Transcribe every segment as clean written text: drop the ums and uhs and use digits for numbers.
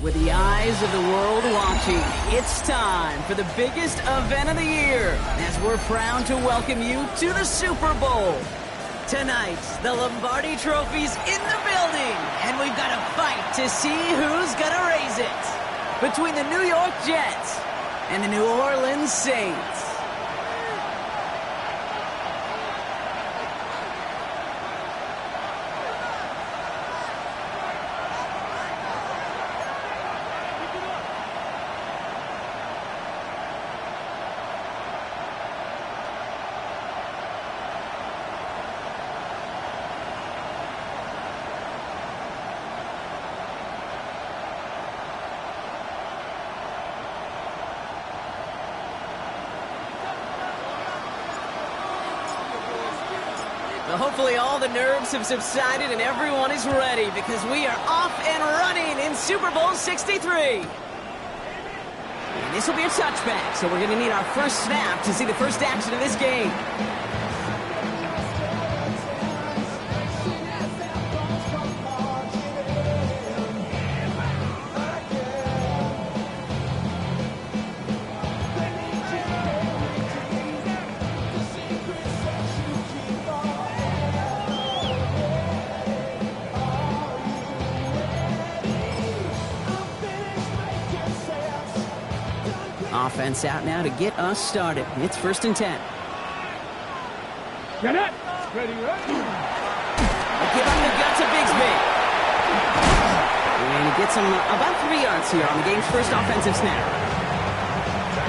With the eyes of the world watching, it's time for the biggest event of the year as we're proud to welcome you to the Super Bowl. Tonight, the Lombardi Trophy's in the building, and we've got a fight to see who's gonna raise it. Between the New York Jets and the New Orleans Saints. Well, hopefully all the nerves have subsided and everyone is ready because we are off and running in Super Bowl 63. And this will be a touchback, so we're going to need our first snap to see the first action of this game. Offense out now to get us started. It's 1st and 10. Get it! Ready, ready. Give him the guts of Bigsby. And he gets him about 3 yards here on the game's first offensive snap.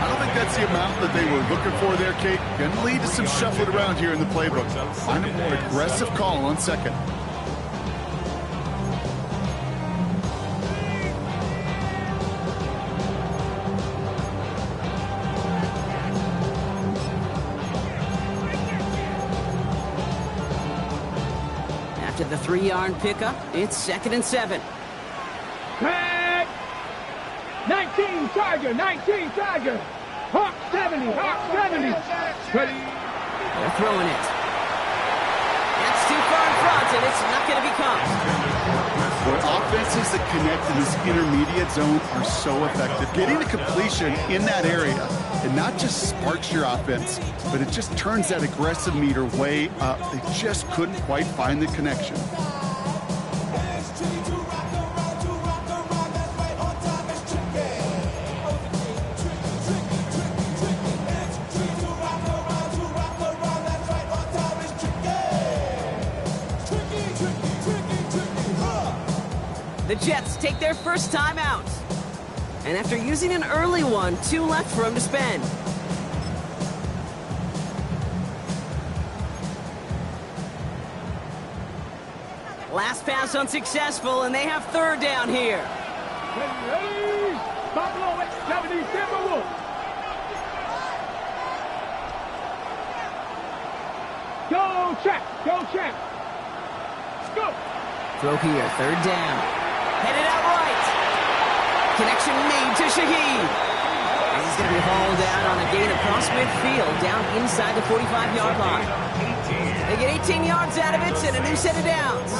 I don't think that's the amount that they were looking for there, Kate. Going to lead to some shuffling around here in the playbook. Find a more aggressive call on second. After the 3-yard pickup, it's 2nd and 7. Tag! 19 Tiger, 19 Tiger. Hawk 70, Hawk 70. Ready. They're throwing it. That's too far in front, and it's not going to be caught. Offenses that connect in this intermediate zone are so effective. Getting a completion in that area, it not just sparks your offense, but it just turns that aggressive meter way up. They just couldn't quite find the connection. The Jets take their first time out. And after using an early one, 2 left for him to spend. Last pass unsuccessful, and they have 3rd down here. Ready. Buffalo at 70, Timberwolves. Go check, go check. Let's go. Throw here, 3rd down. Headed out right. Connection made to Shaheed. And he's going to be hauled out on a gain across midfield, down inside the 45-yard line. They get 18 yards out of it and a new set of downs.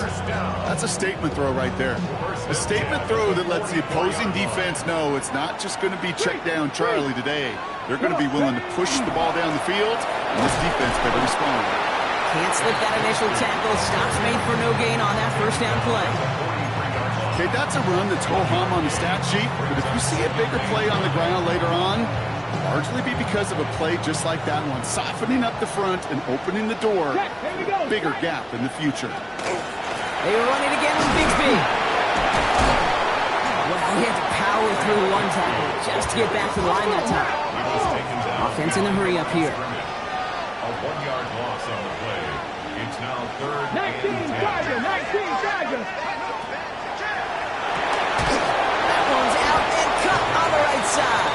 That's a statement throw right there. A statement throw that lets the opposing defense know it's not just going to be check down Charlie today. They're going to be willing to push the ball down the field, and this defense better respond. Can't slip that initial tackle. Stops made for no gain on that first down play. Okay, that's a run that's ho-hum on the stat sheet, but if you see a bigger play on the ground later on, largely be because of a play just like that one, softening up the front and opening the door, bigger gap in the future. They run it again with Bigsby. Well, he had to power through one tackle just to get back to the line that time. Offense in a hurry up here. A 1-yard loss on the play. It's now 3rd 19 Tiger, 19 Tiger. That one's out and cut on the right side.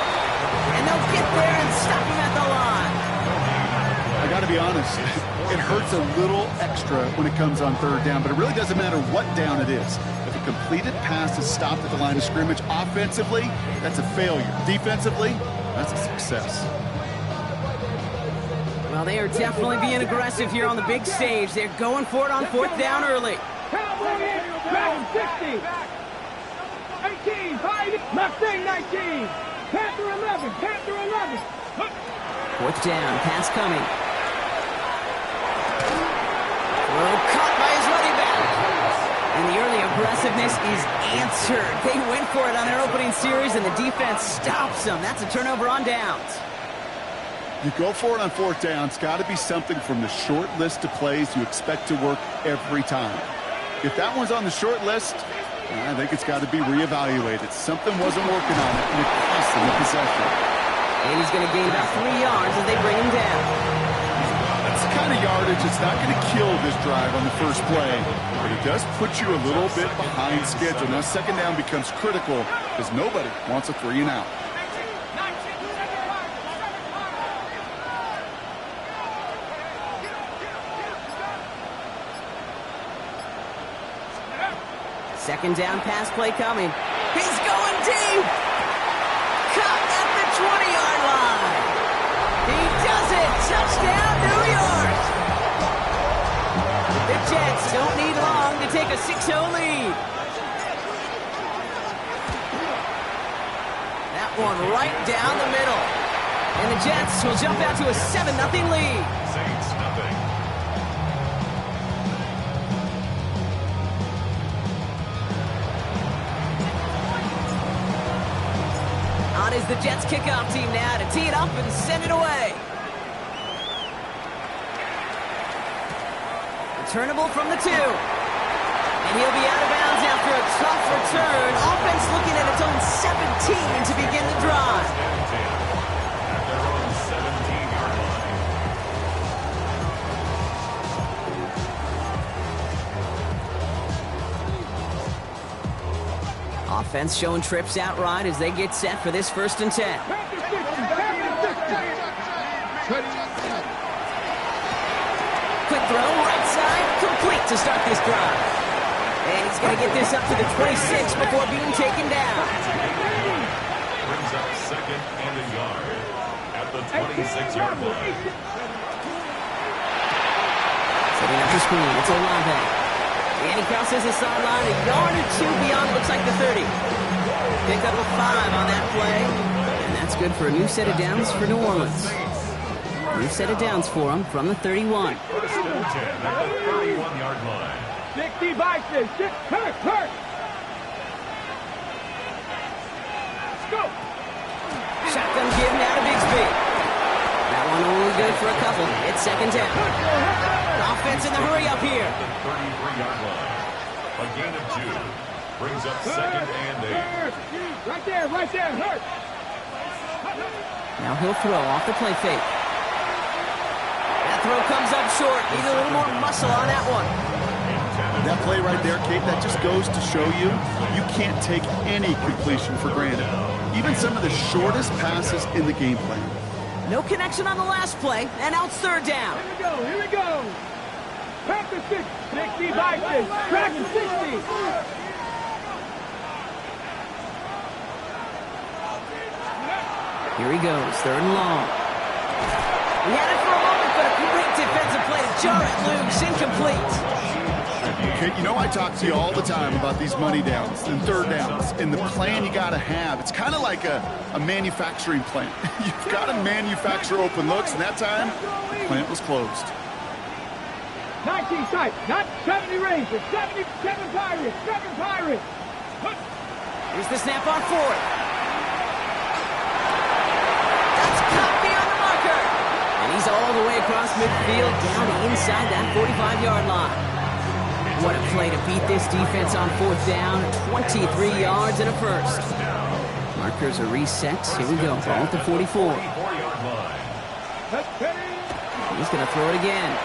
And they'll get there and stop him at the line. I got to be honest, it hurts a little extra when it comes on 3rd down, but it really doesn't matter what down it is. If a completed pass is stopped at the line of scrimmage, offensively, that's a failure. Defensively, that's a success. Well, they are definitely being aggressive here on the big stage. They're going for it on 4th down early. Cowboys, back 60. 19, fight. Mustang 19. Panther 11, Panther 11. Fourth down, pass coming. Throw caught by his running back. And the early aggressiveness is answered. They went for it on their opening series, and the defense stops them. That's a turnover on downs. You go for it on fourth down. It's got to be something from the short list of plays you expect to work every time. If that one's on the short list, I think it's got to be reevaluated. Something wasn't working on it, and it cost them the possession. And he's going to gain about 3 yards as they bring him down. That's the kind of yardage that's not going to kill this drive on the first play, but it does put you a little bit behind schedule. Now, second down becomes critical because nobody wants a 3 and out. Second down pass play coming. He's going deep. Caught at the 20-yard line. He does it. Touchdown, New York. The Jets don't need long to take a 6-0 lead. That one right down the middle. And the Jets will jump out to a 7-0 lead. Saints nothing. On is the Jets kickoff team now to tee it up and send it away. Returnable from the 2. And he'll be out of bounds after a tough return. Offense looking at its own 17 to begin the drive. At their own 17-yard line. Offense showing trips out right as they get set for this 1st and 10. Panther 60, Panther 60. Quick throw, right side, complete to start this drive. And he's going to get this up to the 26 before being taken down. Brings up 2nd and a yard at the 26-yard line. Setting up the screen, it's Olave. And he crosses the sideline a yard or 2 beyond, looks like the 30. Pick up a 5 on that play. And that's good for a new set of downs for New Orleans. New set of downs for them from the 31. 1st and 10 at the 31-yard line. 60 Vikings. Hurt. Let's go. Shotgun give now to Bigsby. That one only good for a couple. It's 2nd down. Offense in the hurry up here. The 33-yard line. A gain of 2. Brings up 2nd and 8. Right there, hurt. Now he'll throw off the play fake. That throw comes up short. Need a little more muscle on that one. That play right there, Kate, that just goes to show you can't take any completion for granted. Even some of the shortest passes in the game plan. No connection on the last play, and now it's 3rd down. Here we go. Panther 60 Vikings. Tracking 60. Here he goes, 3rd and long. He had it for a moment, but a great defensive play to jar it loose, incomplete. Okay, you know I talk to you all the time about these money downs and 3rd downs and the plan you got to have. It's kind of like a manufacturing plant. You've got to manufacture open looks, and that time, the plant was closed. 19 sight, not 70 Rangers, 77 Pirates, 7 Pirates. Here's the snap on 4th. That's caught beyond the marker. And he's all the way across midfield, down inside that 45-yard line. What a play to beat this defense on 4th down. 23 yards and a first. Markers are reset. Here we go. Ball at the 44. 44-yard line. He's going to throw it again.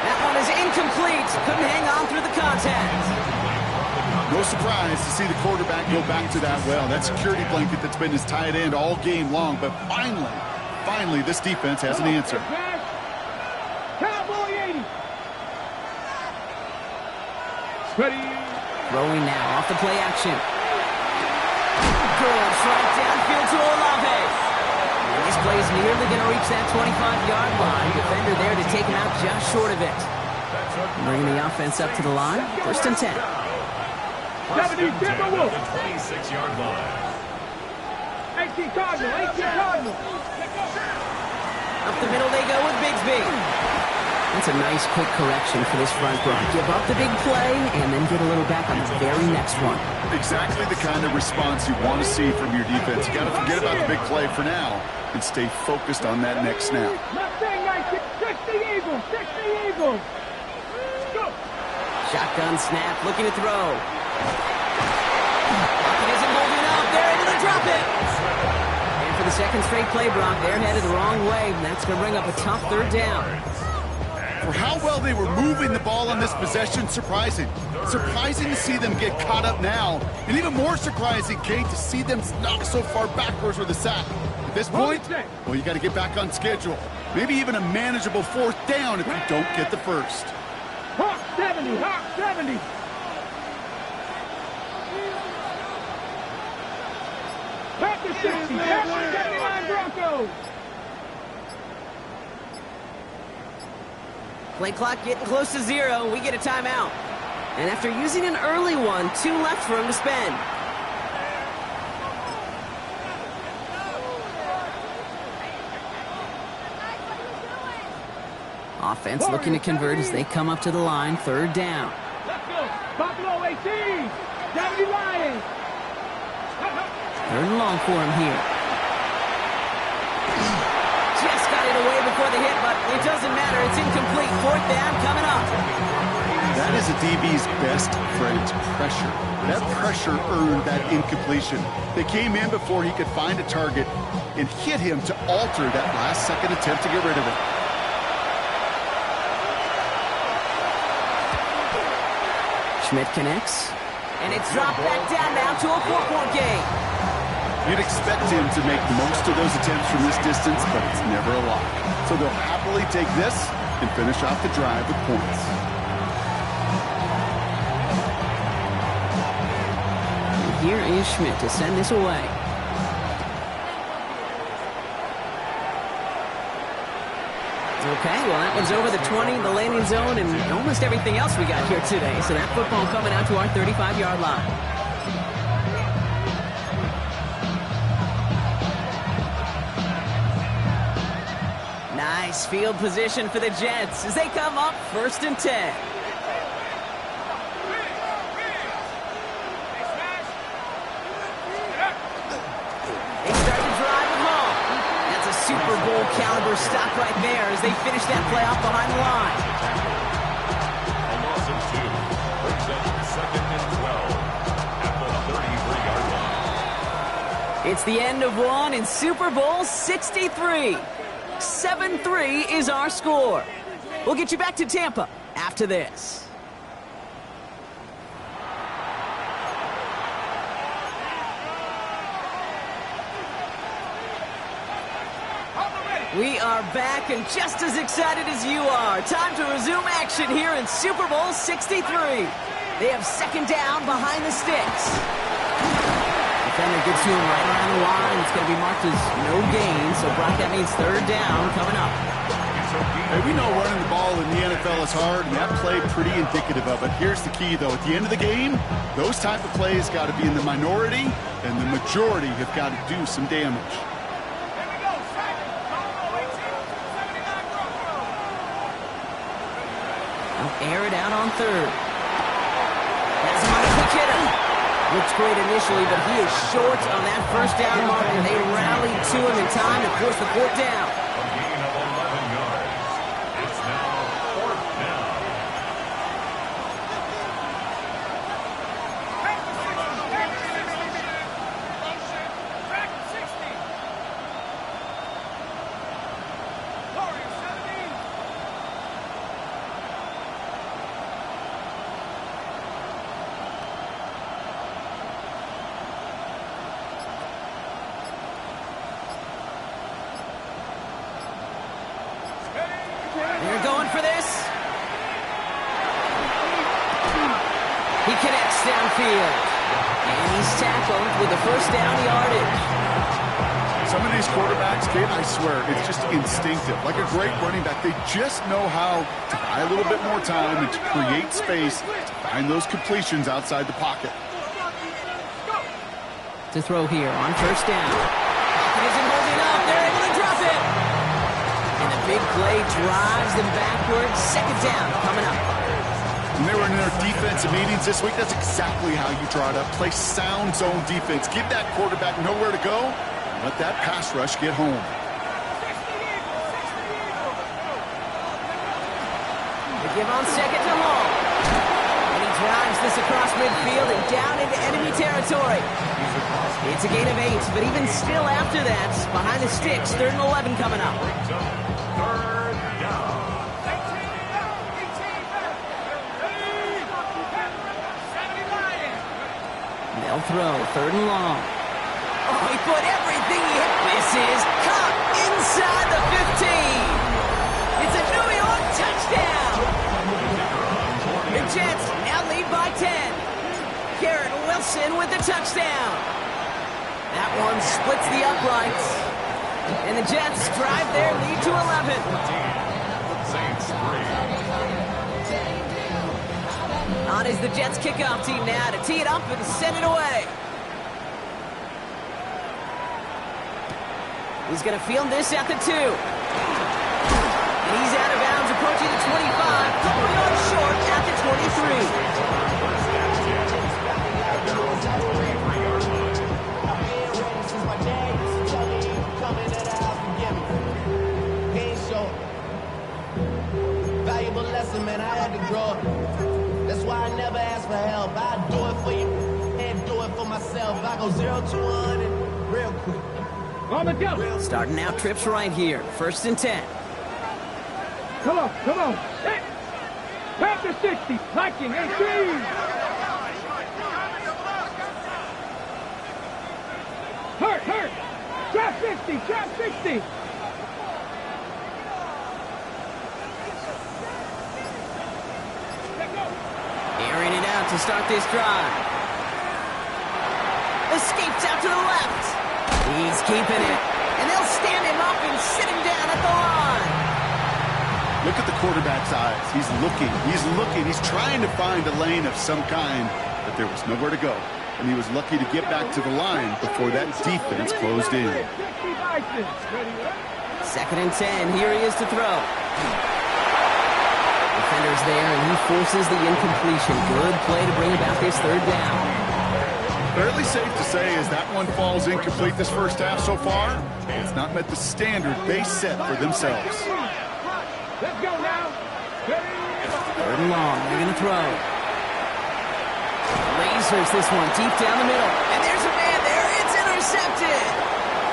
That one is incomplete. Couldn't hang on through the contact. No surprise to see the quarterback go back to that well. That security blanket that's been his tight end all game long. But finally, this defense has an answer. Cowboy 80. Ready. Throwing now off the play action. Good right downfield to Olave. And this play is nearly going to reach that 25-yard line. Defender there to take him out just short of it. Bringing the offense up to the line. 1st and 10. First 70 and 10 at Timberwolves. the 26-yard line. 18 Cardinal, 18 Cardinal. Up the middle they go with Bigsby. That's a nice quick correction for this front row. Give up the big play and then get a little back on the very next one. Exactly the kind of response you want to see from your defense. You got to forget about the big play for now and stay focused on that next snap. Nothing, 60 Eagles, 60 Eagles. Go. Shotgun snap, looking to throw. Pocket isn't holding up. They're able to drop it. And for the second straight play, Brock, they're headed the wrong way. And that's going to bring up a tough third down. For how well they were moving the ball on this possession, surprising. Surprising to see them get caught up now. And even more surprising, Kate, to see them knock so far backwards with a sack. At this point, well, you got to get back on schedule. Maybe even a manageable fourth down if you don't get the first. Hawk 70, Hawk 70. Packers 60, Packers 79 Broncos. Play clock getting close to 0. We get a timeout. And after using an early one, 2 left for him to spend. Offense looking to convert as they come up to the line. Third down. Let's go. Buffalo 18, 70 Lions. Third and long for him here. Just got it away before the hit, but it doesn't matter. It's incomplete. Fourth down coming up. That is a DB's best friend, pressure. That pressure earned that incompletion. They came in before he could find a target and hit him to alter that last-second attempt to get rid of it. Schmidt connects, and it's dropped back down now to a 4-point game. You'd expect him to make most of those attempts from this distance, but it's never a lock. So they'll happily take this and finish off the drive with points. And here is Schmidt to send this away. Okay, well, that one's over the 20, the landing zone, and almost everything else we got here today. So that football coming out to our 35-yard line. Nice field position for the Jets as they come up 1st and 10. Super Bowl caliber stop right there as they finish that play off behind the line. A loss of 2 brings up 2nd and 12 at the 33-yard line. It's the end of one in Super Bowl 63. 7-3 is our score. We'll get you back to Tampa after this. We are back and just as excited as you are. Time to resume action here in Super Bowl 63. They have 2nd down behind the sticks. Defender gets to him right around the line. It's going to be marked as no gain. So, Brock, that means 3rd down coming up. Hey, we know running the ball in the NFL is hard, and that play pretty indicative of it. Here's the key, though. At the end of the game, those type of plays got to be in the minority, and the majority have got to do some damage. Air it out on 3rd. That's him on a quick hitter. Looks great initially, but he is short on that 1st down mark, and they rallied to him in time to force the 4th down. A gain of 11 yards. It's now 4th down. They're going for this. He connects downfield. And he's tackled with the 1st down yardage. Some of these quarterbacks, Kate, I swear, it's just instinctive. Like a great running back, they just know how to buy a little bit more time and to create space to find those completions outside the pocket. to throw here on first down. It isn't holding up. They're able to drop it. And the big play drives them backwards. Second down coming up. When they were in their defensive meetings this week, that's exactly how you draw it up. Play sound zone defense. Give that quarterback nowhere to go. Let that pass rush get home. They give on second to Hall. And he drives this across midfield and down into enemy territory. It's a gain of 8, but even still after that, behind the sticks, 3rd and 11 coming up. Third down. They'll throw 3rd and long. Oh, he put everything he had. This is caught inside the 15. It's a New York touchdown. The Jets now lead by 10. Garrett Wilson with the touchdown. That one splits the uprights. And the Jets drive their lead to 11. Saints 3. On is the Jets kickoff team now to tee it up and send it away. He's going to field this at the 2. And he's out of bounds, approaching the 25. Couple yards short at the 23. Valuable lesson, man. I had to grow up. That's why I never ask for help. I do it for you and do it for myself. I go 0 to 100 real quick. On the go. Starting out trips right here. 1st and 10. Come on, come on. Hey. Back to 60. Liking 18. Hurt. Trap 60. Trap 60. Airing it out to start this drive. Escapes out to the left. He's keeping it. And they'll stand him up and sit him down at the line. Look at the quarterback's eyes. He's looking. He's trying to find a lane of some kind, but there was nowhere to go. And he was lucky to get back to the line before that defense closed in. 2nd and 10. Here he is to throw. Defender's there, and he forces the incompletion. Good play to bring about this 3rd down. Fairly safe to say as that one falls incomplete this first half so far, it's not met the standard they set for themselves. Let's go now. 3rd and long. They're going to throw. Lasers this one deep down the middle. And there's a man there. It's intercepted.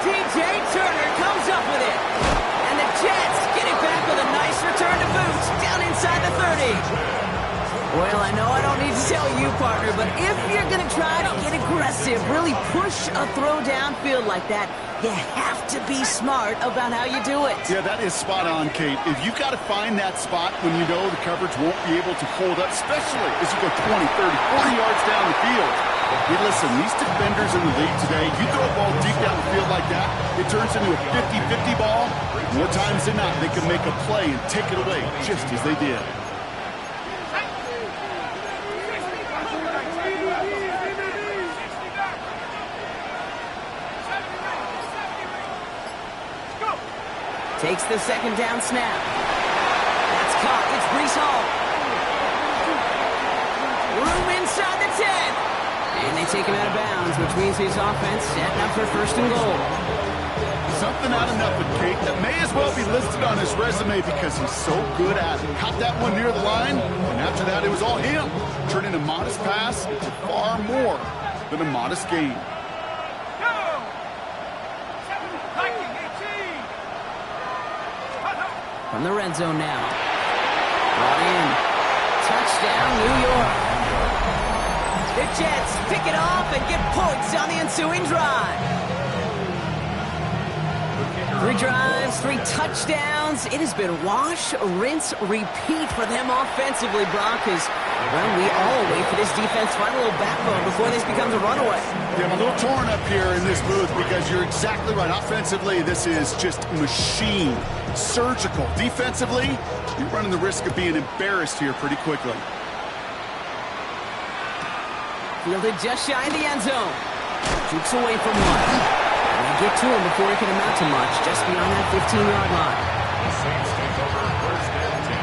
DJ Turner comes up with it. And the Jets get it back with a nice return to boot down inside the 30. Well, I know I don't need to tell you, partner, but if you're going to try to get aggressive, really push a throw downfield like that, you have to be smart about how you do it. Yeah, that is spot on, Kate. If you've got to find that spot when you know the coverage won't be able to hold up, especially as you go 20, 30, 40 yards down the field. Hey, listen, these defenders in the league today, you throw a ball deep down the field like that, it turns into a 50-50 ball. More times than not, they can make a play and take it away just as they did. Takes the 2nd down snap. That's caught. It's Breece Hall. Room inside the 10. And they take him out of bounds, which means his offense setting up for 1st and goal. Something out of nothing, Kate, that may as well be listed on his resume because he's so good at it. Caught that one near the line, and after that it was all him. Turning a modest pass into far more than a modest gain. From the red zone now. Brought in. Touchdown, New York. The Jets pick it off and get points on the ensuing drive. 3 drives, 3 touchdowns. It has been wash, rinse, repeat for them offensively, Brock, as, well, we all wait for this defense to find a little backbone before this becomes a runaway. Yeah, I'm a little torn up here in this booth because you're exactly right. Offensively, this is just machine, surgical. Defensively, you're running the risk of being embarrassed here pretty quickly. Fielded just shy of the end zone. Jukes away from one. And they get to him before it can amount to much, just beyond that 15-yard line. The Saints take over first and 10.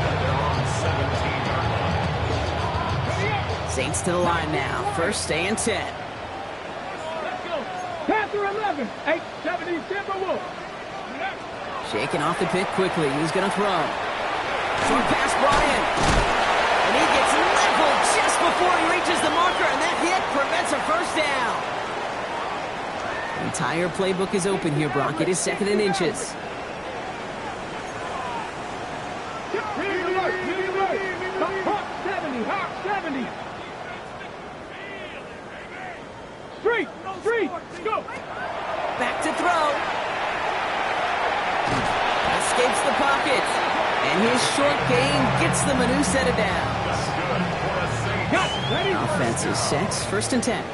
And they're on 17-yard line. Saints to the line now. First and 10. Let's go. Panther 11. 870 Timberwolves. Shaking off the pick quickly. He's going to throw. Short pass brought in. And he gets leveled just before he reaches the marker, and that hit prevents a first down. The entire playbook is open here, Brock. It is second and inches. Hawk 70. Hawk 70. Street. Go. Back to throw. Escapes the pocket. And his short game gets them a new set of downs. That's good for a Saints. Offense is set. First and 10.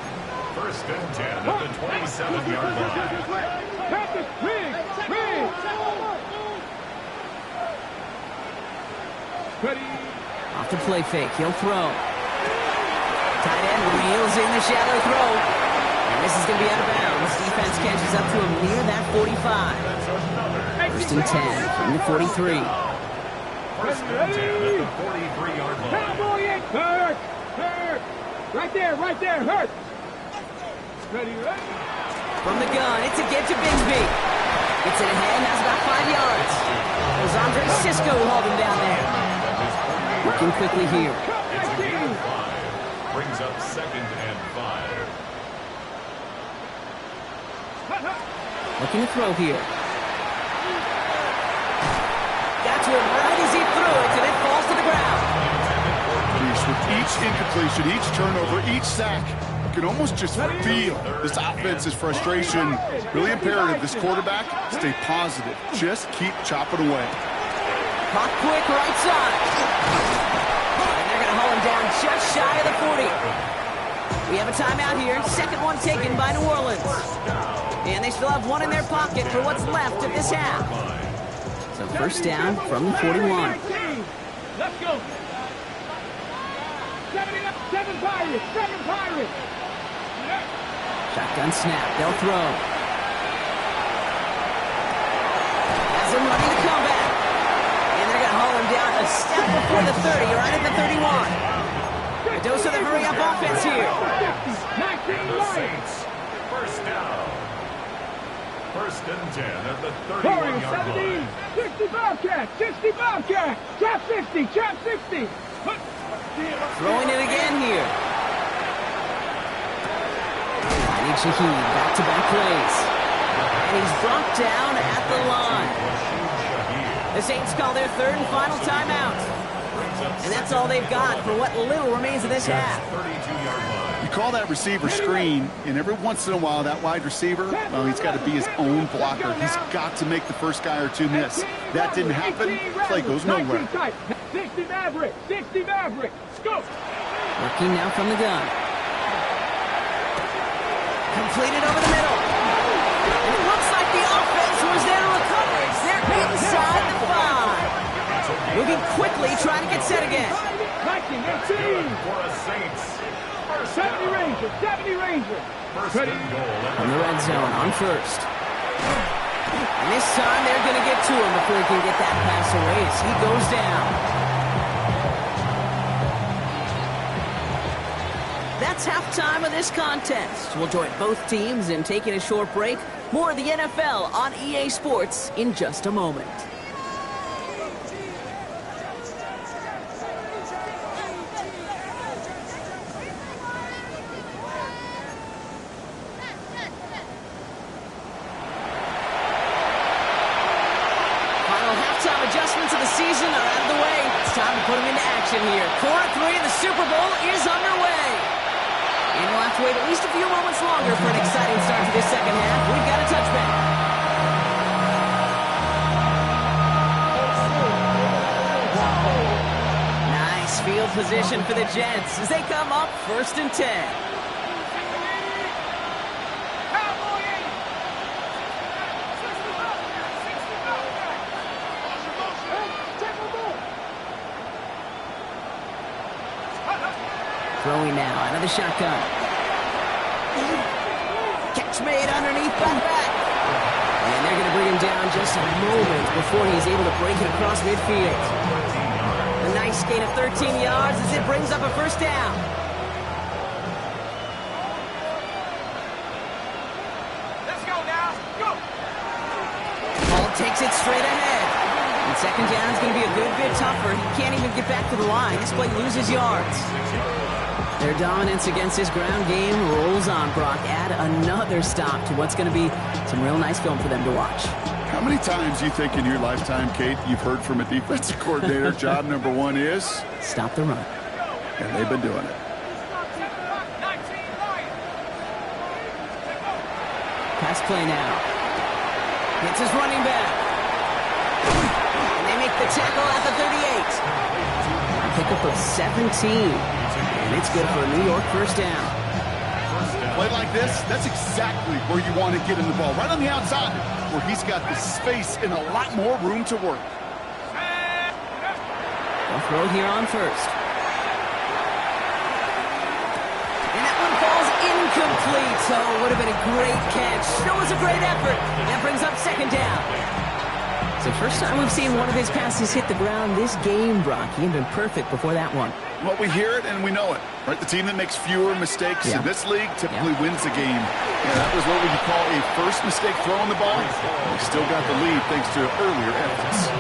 First and 10 at the 27-yard line. Panthers, big. Ready. Off the play fake. He'll throw. Tight end reels in the shallow throw. And this is going to be out of bounds. Defense catches up to him near that 45. First and 10 from the 43. First and 10 at the 43-yard line. Cowboy ain't hurt. Right there, hurt. Ready. From the gun, it's a get to Bigsby. Gets it ahead, has about 5 yards. There's Andre Cisco who hauled him down there. Working quickly here. It's a gain of 5. Brings up second and 5. Looking to throw here. Got to him right as he threw it, and it falls to the ground. With each incompletion, each turnover, each sack, you can almost just feel this offense's frustration. Really imperative, this quarterback, stay positive. Just keep chopping away. Caught quick right side. And they're going to haul him down just shy of the 40. We have a timeout here. Second one taken by New Orleans. And they still have one in their pocket for what's left of this half. So first down from the 41. Let's go. 7 Pirates. Shotgun snap. They'll throw. Has him running the comeback. And they're going to haul him down a step before the 30, right at the 31. A dose of the hurry-up offense here. The Saints, first down. First and 10 at the 31-yard line. 60 Bobcat. Trap 60. Throwing it again here. Finding Shaheed, back-to-back plays. And he's brought down at the line. The Saints call their third and final timeout. And that's all they've got for what little remains of this half. 32-yard line. You call that receiver screen, and every once in a while, that wide receiver, well, he's got to be his own blocker. He's got to make the first guy or two miss. That didn't happen. Play goes nowhere. 60 Maverick. Go. Working now from the gun. Completed over the middle. And it looks like the offense was there to recover. They're inside the 5. Moving quickly, trying to get set again. 19, For a Saints. 70 Ranger. First and goal. From the red zone on first. And this time they're going to get to him before he can get that pass away as he goes down. That's halftime of this contest. We'll join both teams in taking a short break. More of the NFL on EA Sports in just a moment. Final halftime adjustments of the season are out of the way. It's time to put them into action here. Quarter 3 of the Super Bowl is underway. And we'll have to wait at least a few moments longer for an exciting start to this second half. We've got a touchback. Nice field position for the Jets as they come up first and 10. Throwing now out of the shotgun. Catch made underneath by the back. And they're going to bring him down just a moment before he's able to break it across midfield. A nice gain of 13 yards as it brings up a first down. Let's go now. Go. Ball takes it straight ahead. And second down is going to be a good bit tougher. He can't even get back to the line. This play loses yards. Their dominance against this ground game rolls on, Brock. Add another stop to what's going to be some real nice film for them to watch. How many times do you think in your lifetime, Kate, you've heard from a defensive coordinator, job number one is? Stop the run. And they've been doing it. Pass play now. It's his running back. And they make the tackle at the 38. A pickup of 17. And it's good for a New York first down. Play like this, that's exactly where you want to get in the ball. Right on the outside, where he's got the space and a lot more room to work. They'll throw here on first. And that one falls incomplete. So it would have been a great catch. Still was a great effort. That brings up second down. It's the first time we've seen one of his passes hit the ground this game, Brock. He had been perfect before that one. Well, we hear it and we know it, right? The team that makes fewer mistakes in this league typically wins the game. Yeah, that was what we could call a first mistake throwing the ball. We still got the lead thanks to earlier efforts.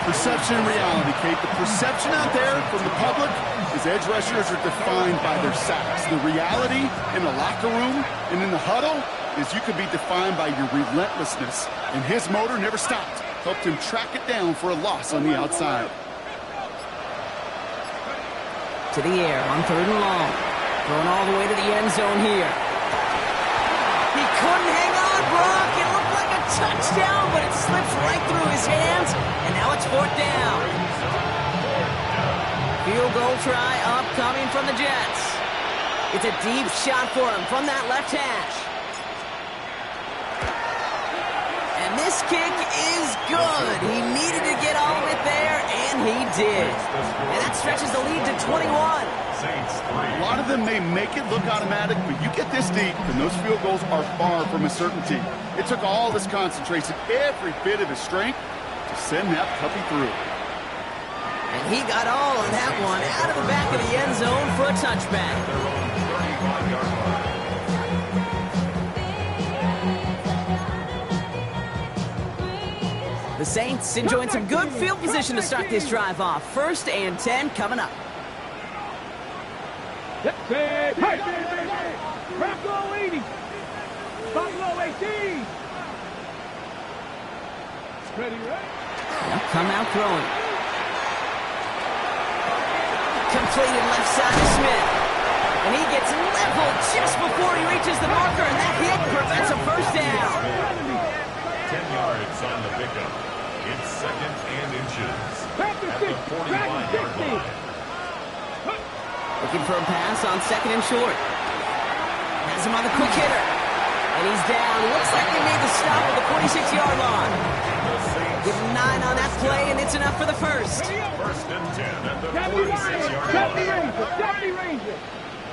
Perception and reality, Kate. The perception out there from the public is edge rushers are defined by their sacks. The reality in the locker room and in the huddle is you could be defined by your relentlessness. And his motor never stopped. Helped him track it down for a loss on the outside. To the air on third and long. Going all the way to the end zone here. He couldn't hang on, Brock. It looked like a touchdown, but it slips right through his hands. And now it's fourth down. Field goal try upcoming from the Jets. It's a deep shot for him from that left hash. And this kick is good. He needed to get all of it there, and he did. And that stretches the lead to 21. A lot of them may make it look automatic, but you get this deep, and those field goals are far from a certainty. It took all his concentration, every bit of his strength, to send that puppy through. And he got all of that one out of the back of the end zone for a touchback. The Saints enjoying some good field position to start this drive off. 1st and 10 coming up. Buffalo 80. Buffalo 18. Ready, right? They'll come out throwing. Completed left side to Smith. And he gets leveled just before he reaches the marker, and that hit prevents a first down. 10 yards on the pickup. It's 2nd and inches at the 45-yard line. Looking for a pass on 2nd and short. Has him on the quick hitter. And he's down. Looks like they made the stop at the 46-yard line. Give him 9 on that play, and it's enough for the first. 1st and 10 at the 46-yard line. 70 Rangers.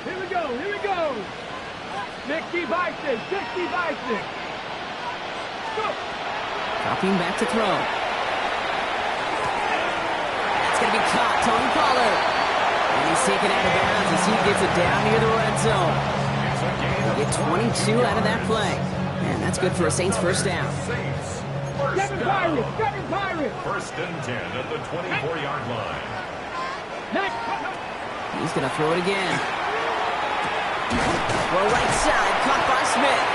Here we go. Here we go. 60 by 6. 60 by 6. Go. Dropping back to throw. That's going to be caught. Tony Pollard. And he's taken out of bounds as he gets it down near the red zone. They get 22 out of that play. And that's good for a Saints first down. Seven Pirates. 1st and 10 at the 24-yard line. He's going to throw it again. Well, right side, caught by Smith.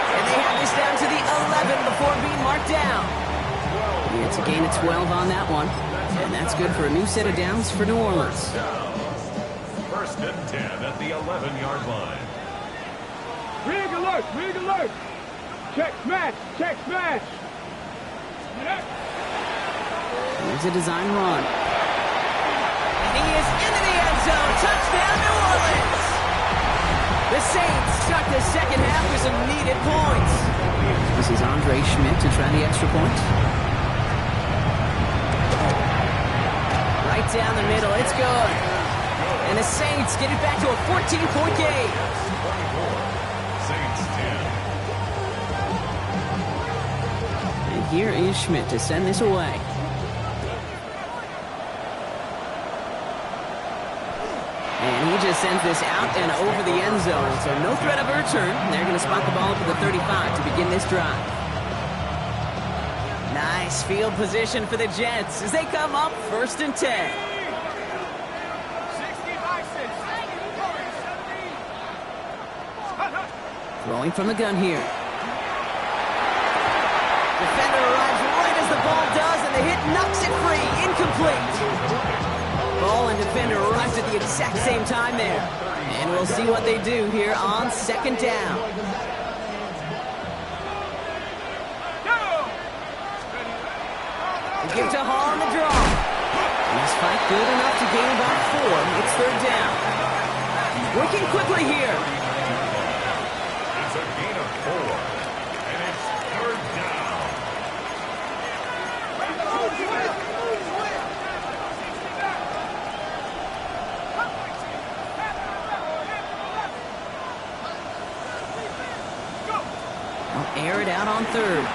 And they have this down to the 11 before being marked down. It's a gain of 12 on that one. And that's good for a new set of downs for New Orleans. 1st and 10 at the 11-yard line. Rig alert. Rig alert. Check smash. Check smash. Here's a design run. And he is into the end zone. Touchdown, New Orleans. The Saints start the second half with some needed points. This is Andre Schmidt to try the extra point. Right down the middle. It's good. And the Saints get it back to a 14-point game. Saints 10. here is Schmidt to send this away. And he just sends this out and over the end zone. So no threat of a return. They're going to spot the ball up at the 35 to begin this drive. Nice field position for the Jets as they come up 1st and 10. Throwing from the gun here. Defender arrives right as the ball does, and the hit knocks it free. Incomplete. Ball and defender arrived at the exact same time there. And we'll see what they do here on 2nd down. The give to Hall on the draw. And this fight good enough to gain about 4. It's 3rd down. Working quickly here. It's a gain of 4. And it's 3rd down. They'll air it out on 3rd.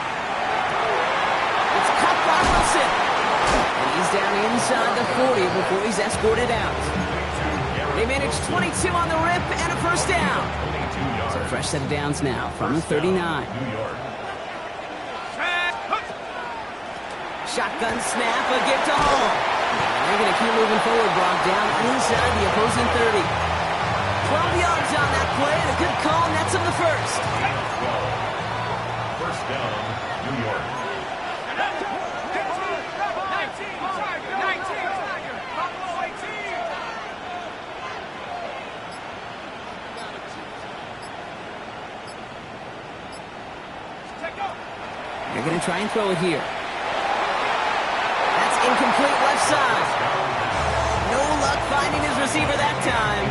It's caught by Wilson. And he's down inside the 40 before he's escorted out. They managed 22 on the rip and a 1st down. So fresh set of downs now from the 39. Shotgun snap, a give to Hall. They're going to keep moving forward, Brock, down inside the opposing 30. 12 yards on that play, and a good call nets him the 1st. 1st down, New York. They're going to try and throw it here. That's incomplete left side. No luck finding his receiver that time.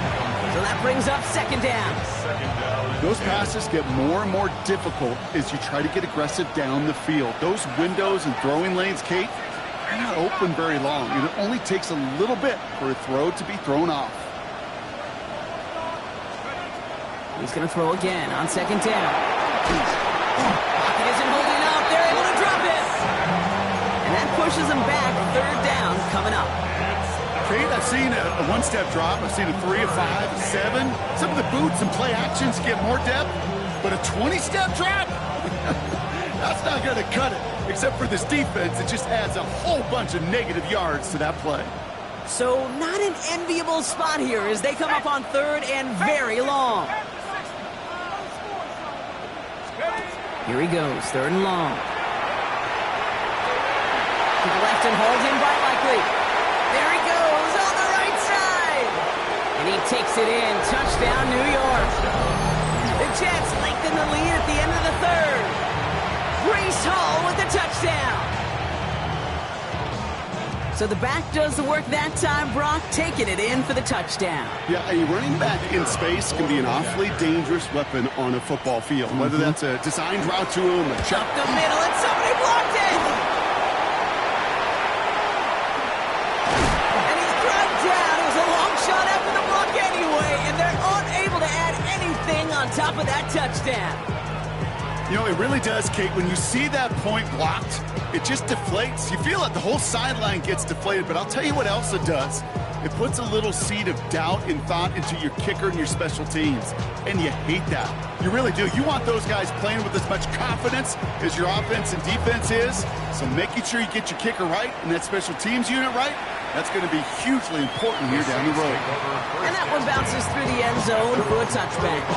So that brings up 2nd down. Those passes get more and more difficult as you try to get aggressive down the field. Those windows and throwing lanes, Kate, they're not open very long. It only takes a little bit for a throw to be thrown off. He's going to throw again on 2nd down. Pocket isn't holding up. They're able to drop it. And that pushes him back. 3rd down coming up. Kate, I've seen a one-step drop. I've seen a 3, a 5, a 7. Some of the boots and play actions get more depth. But a 20-step drop? That's not going to cut it. Except for this defense, it just adds a whole bunch of negative yards to that play. So not an enviable spot here as they come up on 3rd and very long. Here he goes, 3rd and long. To the left and hauled in by Likely. There he goes on the right side. And he takes it in. Touchdown, New York. The Jets lengthen the lead at the end of the 3rd. Breece Hall with the touchdown. So the back does the work that time, Brock, taking it in for the touchdown. Yeah, a running back in space can be an awfully dangerous weapon on a football field. Whether that's a designed route to him, a check. Up the middle, and somebody blocked it! And he's dragged down. It was a long shot after the block anyway, and they're unable to add anything on top of that touchdown. You know, it really does, Kate. When you see that point blocked, it just deflates. You feel like the whole sideline gets deflated, but I'll tell you what else it does. It puts a little seed of doubt and thought into your kicker and your special teams, and you hate that. You really do. You want those guys playing with as much confidence as your offense and defense is, so making sure you get your kicker right and that special teams unit right, that's going to be hugely important here down the road. And that one bounces through the end zone for a touchback.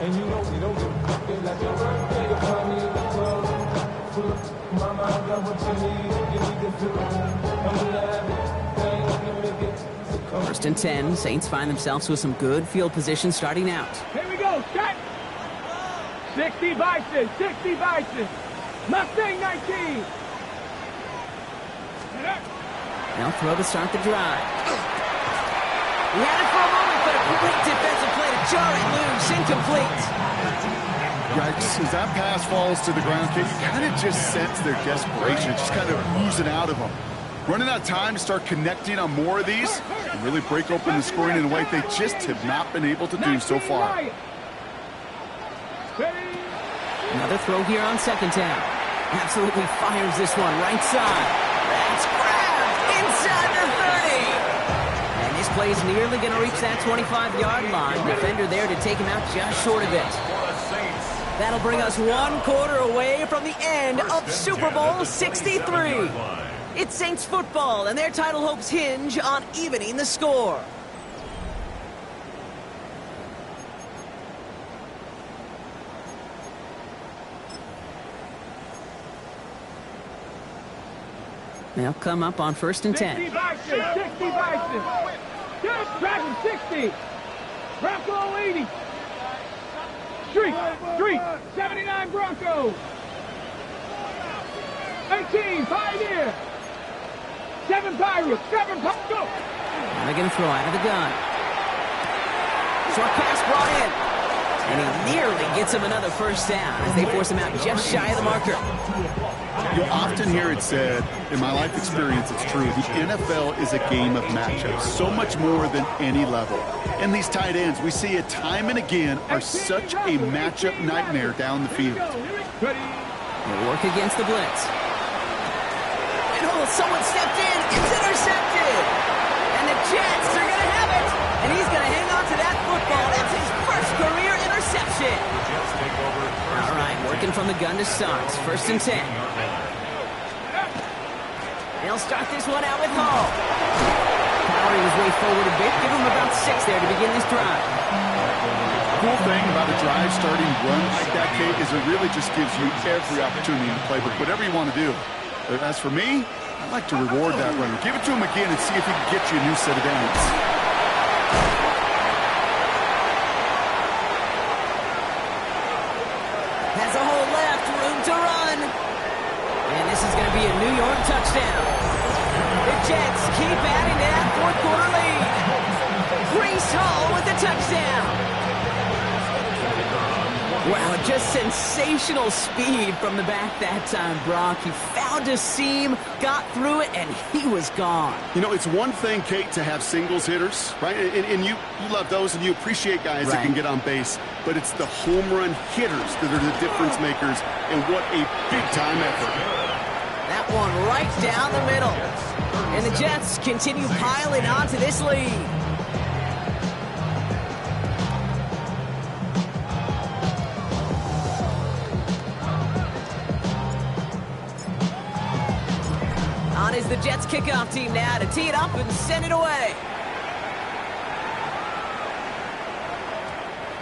And you know we don't give a fuck. It's like your birthday, you find me in the club. Mama, I got what you need. You need to feel it. I'm alive. Thing I can make it. 1st and 10. Saints find themselves with some good field position starting out. Here we go, set. 60 Bison, 60 Bison. Mustang 19. They'll throw to start the drive. He had it for a moment, but a great defensive play to jar it loose. Incomplete. Yikes. As that pass falls to the ground, Kate, you kind of just sense their desperation. Just kind of oozing out of them. Running out of time to start connecting on more of these and really break open the scoring in a way they just have not been able to do so far. Another throw here on second down. Absolutely fires this one right side. That's grabbed inside the 30. And this play is nearly going to reach that 25-yard line. Defender there to take him out just short of it. That'll bring us 1 quarter away from the end of Super Bowl 63. It's Saints football, and their title hopes hinge on evening the score. They'll come up on 1st and 10. 60 Bison. Just Dragon 60. Bronco 80. Street. 79 Broncos. 18 Pioneer. 7 Pirates. 7 Pirates. Go. Now they're going to throw out of the gun. Short pass brought in. And he nearly gets him another first down as they force him out just shy of the marker. You'll often hear it said, in my life experience, it's true, the NFL is a game of matchups, so much more than any level. And these tight ends, we see it time and again, are such a matchup nightmare down the field. They work against the blitz. And someone stepped in. It's intercepted. And the Jets are going to have it. And he's going to hang on to that football. That's his first career interception. All right, working from the gun to start. 1st and 10. They'll start this one out with Hall. Powering his way forward a bit. Give him about 6 there to begin this drive. The cool thing about a drive starting run like that, Kate, is it really just gives you every opportunity to play with whatever you want to do. As for me, I'd like to reward that runner. Give it to him again and see if he can get you a new set of downs. Has a hole left, room to run. And this is going to be a New York touchdown. The Jets keep adding to that 4th quarter lead. Breece Hall with the touchdown. Wow, just sensational speed from the back that time, Brock. He found a seam, got through it, and he was gone. You know, it's one thing, Kate, to have singles hitters, right? And you love those, and you appreciate guys that can get on base. But it's the home run hitters that are the difference makers, and what a big-time effort. That one right down the middle. And the Jets continue piling onto this lead. On is the Jets kickoff team now to tee it up and send it away.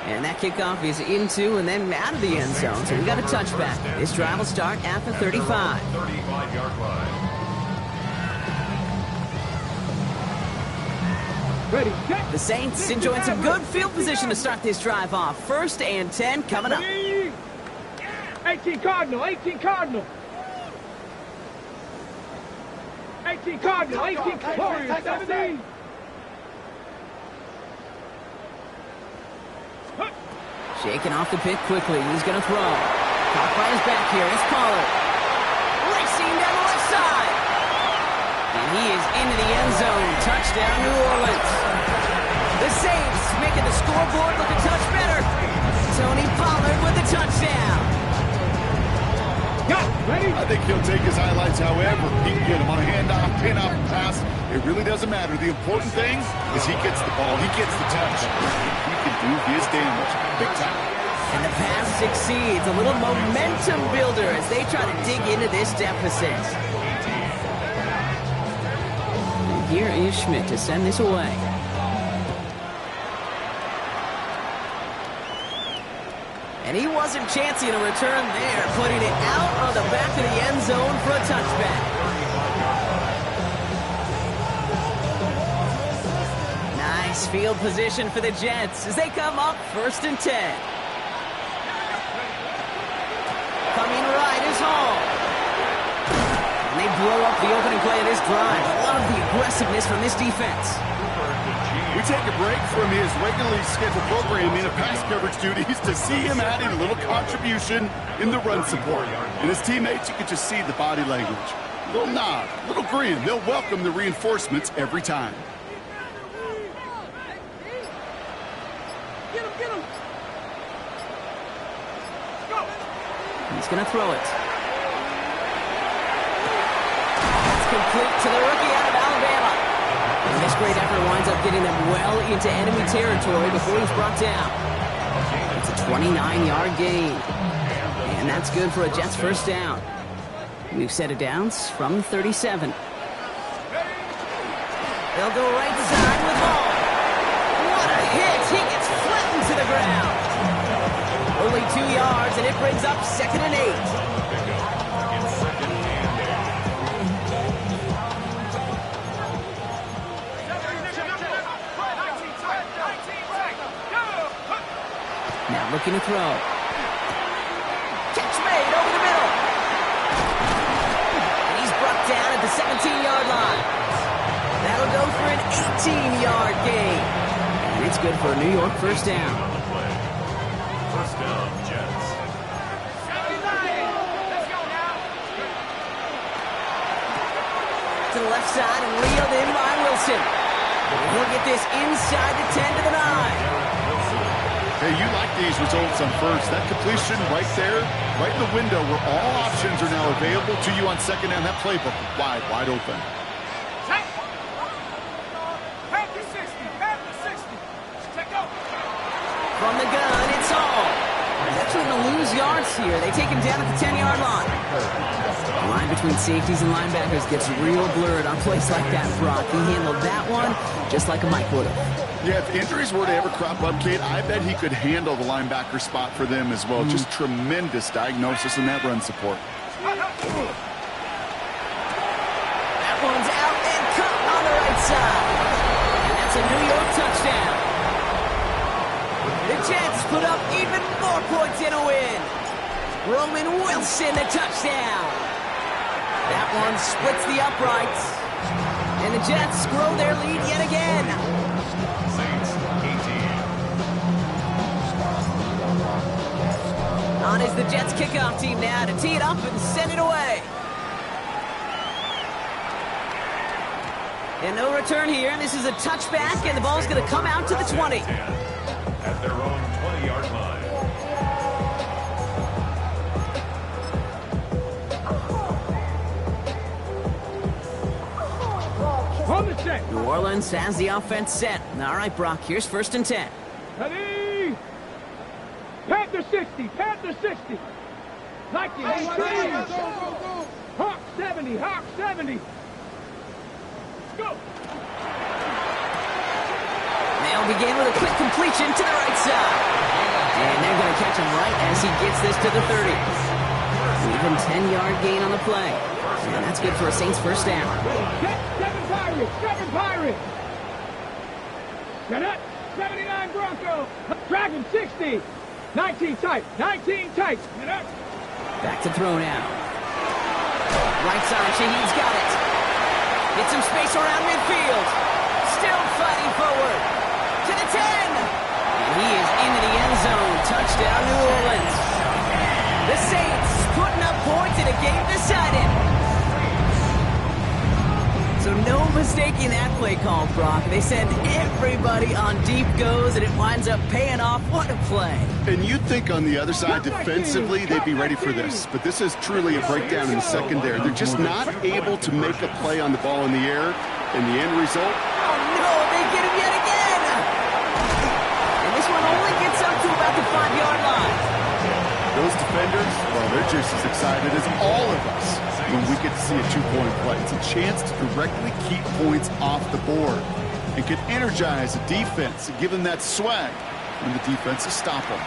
And that kickoff is into and then out of the end zone, so we got a touchback. This drive will start at the 35. 35-yard line. Ready, set. The Saints enjoying some good field position to start this drive off. 1st and 10 coming up. 18 Cardinal, 18 Cardinal. 18 Cardinal, 18 Warriors, 17. Shaking off the pick quickly. He's going to throw. Caught by his back here. It's Pollard. Racing down the left side. And he is into the end zone. Touchdown, New Orleans. The Saints making the scoreboard look a touch better. Tony Pollard with the touchdown. Ready? I think he'll take his highlights however he can get him on a handoff, pin-off, pass. It really doesn't matter. The important thing is he gets the ball. He gets the touch. He can do his damage big time. And the pass succeeds. A little momentum builder as they try to dig into this deficit. And here is Schmidt to send this away. And he wasn't chancing a return there, putting it out on the back of the end zone for a touchback. Nice field position for the Jets as they come up 1st and 10. Coming right is Hall. And they blow up the opening play of this drive. Love the aggressiveness from this defense. We take a break from his regularly scheduled programming of pass coverage duties to see him adding a little contribution in the run support. And his teammates, you could just see the body language. Little nod, little grin. They'll welcome the reinforcements every time. Get him! Go! He's going to throw it. That's complete to the rookie out of Alabama. And this great effort winds up getting them well into enemy territory before he's brought down. It's a 29-yard gain. And that's good for a Jets first down. We've set it downs from 37. They'll go right side with Hall. What a hit! He gets flattened to the ground. Only 2 yards, and it brings up 2nd and 8. Now looking to throw. Catch made over the middle. And he's brought down at the 17-yard line. That'll go for an 18-yard gain. And it's good for a New York first down. First down, Jets. Let's go now. To the left side and reeled in by Wilson. And he'll get this inside the 10 to the 9. Hey, you like these results on first. That completion right there, right in the window where all options are now available to you on second down. That playbook wide open. Pass to 60. Check out. From the gun, it's all. He's actually going to lose yards here. They take him down at the 10-yard line. The line between safeties and linebackers gets real blurred on plays like that, Brock. He handled that one just like a Mike would have. Yeah, if injuries were to ever crop up, Kate, I bet he could handle the linebacker spot for them as well. Just tremendous diagnosis in that run support. That one's out and caught on the right side. And that's a New York touchdown. The Jets put up even more points in a win. Roman Wilson, the touchdown. That one splits the uprights. And the Jets grow their lead yet again. Saints, 18. On is the Jets kickoff team now to tee it up and send it away. And no return here, and this is a touchback, and the ball's going to come out to the 20. At their own 20-yard line. On the check. New Orleans has the offense set. All right, Brock, here's 1st and 10. Ready? Panther 60. 19. Hawk 70. Go. They'll begin with a quick completion to the right side. And they're going to catch him right as he gets this to the 30. Even 10-yard gain on the play. And that's good for a Saints first down. Seven Pirates. Get up. 79 Bronco. Dragon 60. 19 tight. Get up. Back to throw now. Right side, Shaheed's got it. Gets some space around midfield. Still fighting forward. To the 10. And he is into the end zone. Touchdown, New Orleans. The Saints putting up points in a game decided. So no mistaking that play call, Brock. They send everybody on deep goes, and it winds up paying off. What a play. And you'd think on the other side, defensively, they'd be ready for this. But this is truly a breakdown in the secondary. They're just not able to make a play on the ball in the air. And the end result? Oh, no, they get him yet again. And this one only gets up to about the 5-yard line. Those defenders, well, they're just as excited as all of us when we get to see a two-point play. It's a chance to directly keep points off the board and can energize the defense and give them that swag when the defense is stop them.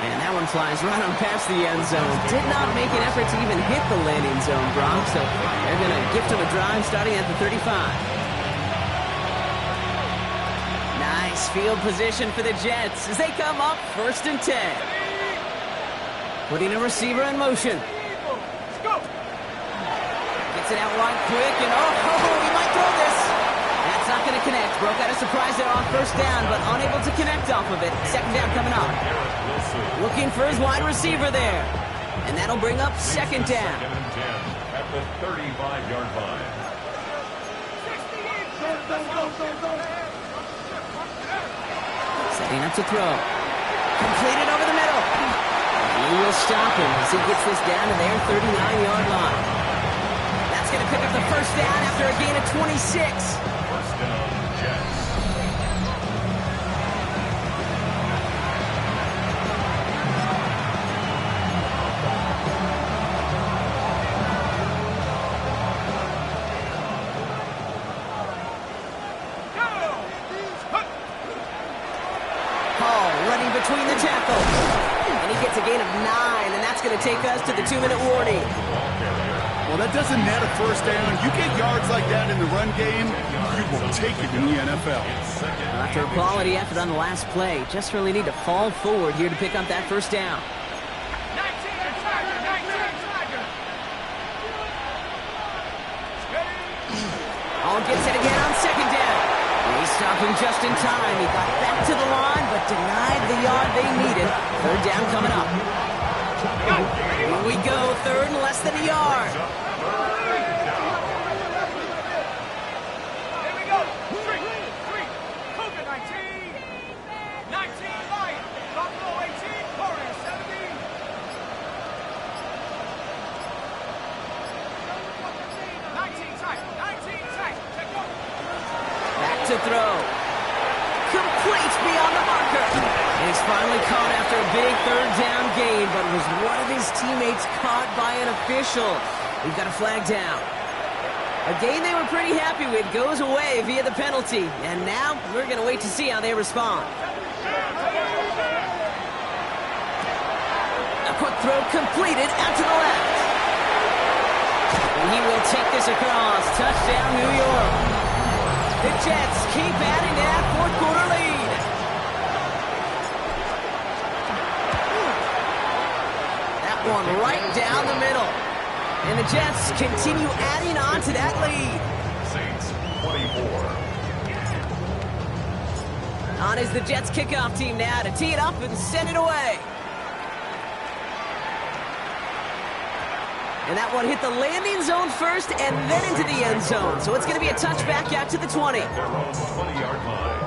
And that one flies right on past the end zone. Did not make an effort to even hit the landing zone, Brock. So they're going to gift him a drive starting at the 35. Nice field position for the Jets as they come up 1st and 10. Putting a receiver in motion. Let's go. Gets it out wide quick, and he might throw this. That's not going to connect. Broke out a surprise there on 1st down, but unable to connect off of it. 2nd down coming up. Looking for his wide receiver there. And that'll bring up second down. Second and 10 at the 35-yard line. Setting up to throw. Completed over the middle. He will stop him as he gets this down to their 39-yard line. That's going to pick up the first down after a gain of 26. First down, Jets. Hall running between the tackles. And he gets a gain of 9, and that's going to take us to the 2-minute warning. Well, that doesn't net a first down. You get yards like that in the run game, you will take it in the NFL. After a quality effort on the last play, just really need to fall forward here to pick up that first down. Hall gets it again on second down. He's stopping just in time. He got back to the line, but denied the yard they needed. Third down coming up. Here we go, third and less than a yard. Here we go. Three. Cougar 19. 19 Lion. Buffalo 18. Warrior 17. 19 tight. 19 tight. Check go. Back to throw. Complete beyond the marker. And he's finally caught after a big third down gain, but was one of his teammates caught by an official. We've got a flag down. A gain they were pretty happy with goes away via the penalty. And now we're going to wait to see how they respond. A quick throw completed out to the left. And he will take this across. Touchdown, New York. The Jets keep adding to that fourth quarter lead. That one right down the middle. And the Jets continue adding on to that lead. Saints 24. On is the Jets kickoff team now to tee it up and send it away. And that one hit the landing zone first and then into the end zone. So it's going to be a touchback out to the 20. Their own 20-yard line.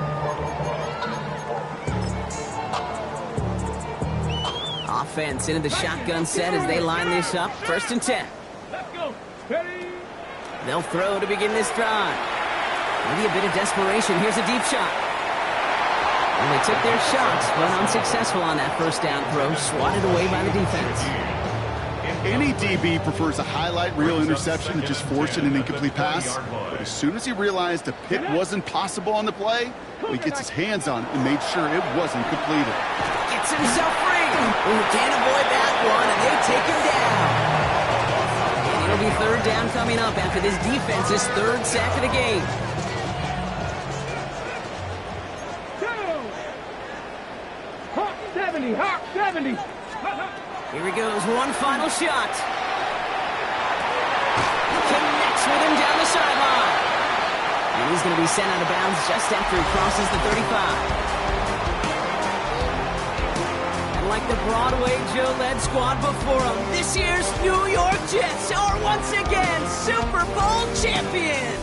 Offense into the shotgun set as they line this up. First and 10. Let's go. Ready? They'll throw to begin this drive. Maybe a bit of desperation. Here's a deep shot. And they took their shots, but unsuccessful on that first down throw. Swatted away by the defense. Any DB prefers a highlight reel interception to just forcing an incomplete pass. But as soon as he realized a pick wasn't possible on the play, he gets his hands on it and made sure it wasn't completed. Gets himself free. Ooh, can't avoid that one, and they take him down. And it'll be third down coming up after this defense's third sack of the game. Hawk 70. Hawk 70. Here he goes, one final shot. Connects with him down the sideline. And he's going to be sent out of bounds just after he crosses the 35. And like the Broadway Joe-led squad before him, this year's New York Jets are once again Super Bowl champions.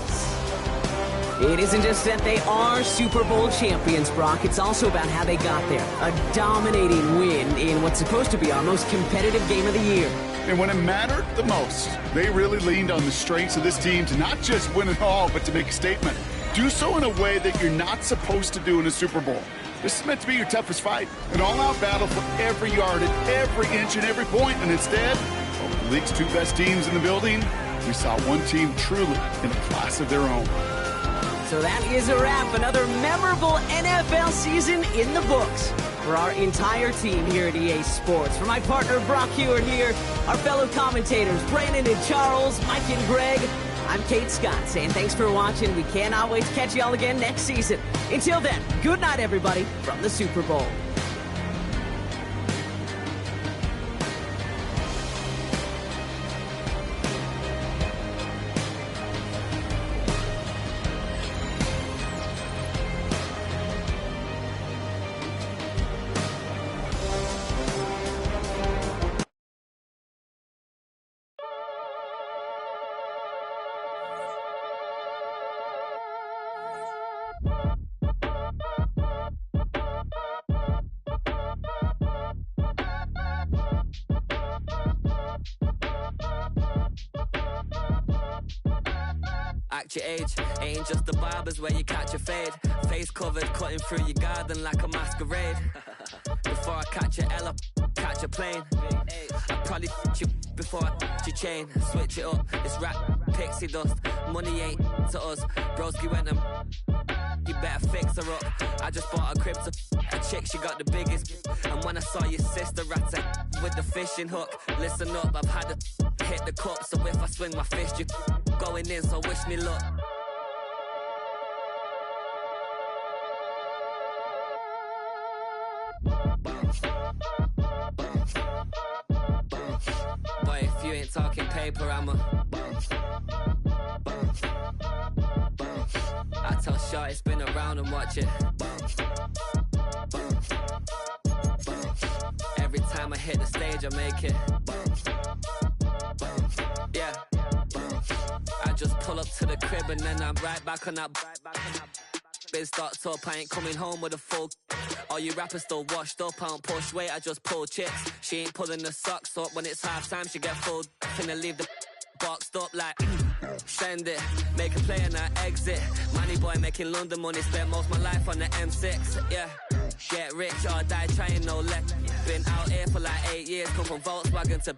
It isn't just that they are Super Bowl champions, Brock. It's also about how they got there. A dominating win in what's supposed to be our most competitive game of the year. And when it mattered the most, they really leaned on the strengths of this team to not just win it all, but to make a statement. Do so in a way that you're not supposed to do in a Super Bowl. This is meant to be your toughest fight. An all-out battle for every yard and every inch and every point. And instead, of the league's two best teams in the building, we saw one team truly in a class of their own. So that is a wrap. Another memorable NFL season in the books for our entire team here at EA Sports. For my partner, Brock Hewitt here, our fellow commentators, Brandon and Charles, Mike and Greg, I'm Kate Scott saying thanks for watching. We cannot wait to catch you all again next season. Until then, good night, everybody, from the Super Bowl. match your age. Ain't just the barbers where you catch a fade. Face covered, cutting through your garden like a masquerade. Before I catch a L, catch a plane. I probably you before I your chain. Switch it up, it's rap, pixie dust. Money ain't to us. Broski went and you better fix her up. I just bought a crib to a chick, she got the biggest. And when I saw your sister at it with the fishing hook, listen up, I've had to hit the cup. So if I swing my fist, you going in, so wish me luck. Boy, if you ain't talking paper, I'm a I tell Shorty spin around and watch it. Every time I hit the stage, I make it. Yeah. I just pull up to the crib and then I'm right back on that. Biz starts up, I ain't coming home with a full. All you rappers still washed up, I don't push weight, I just pull chips. She ain't pulling the socks up, when it's half time she get full. Finna leave the boxed up like send it, make a play and I exit. Money boy making London money, spent most of my life on the M6. Yeah, get rich or die trying, no left. Been out here for like 8 years, come from Volkswagen to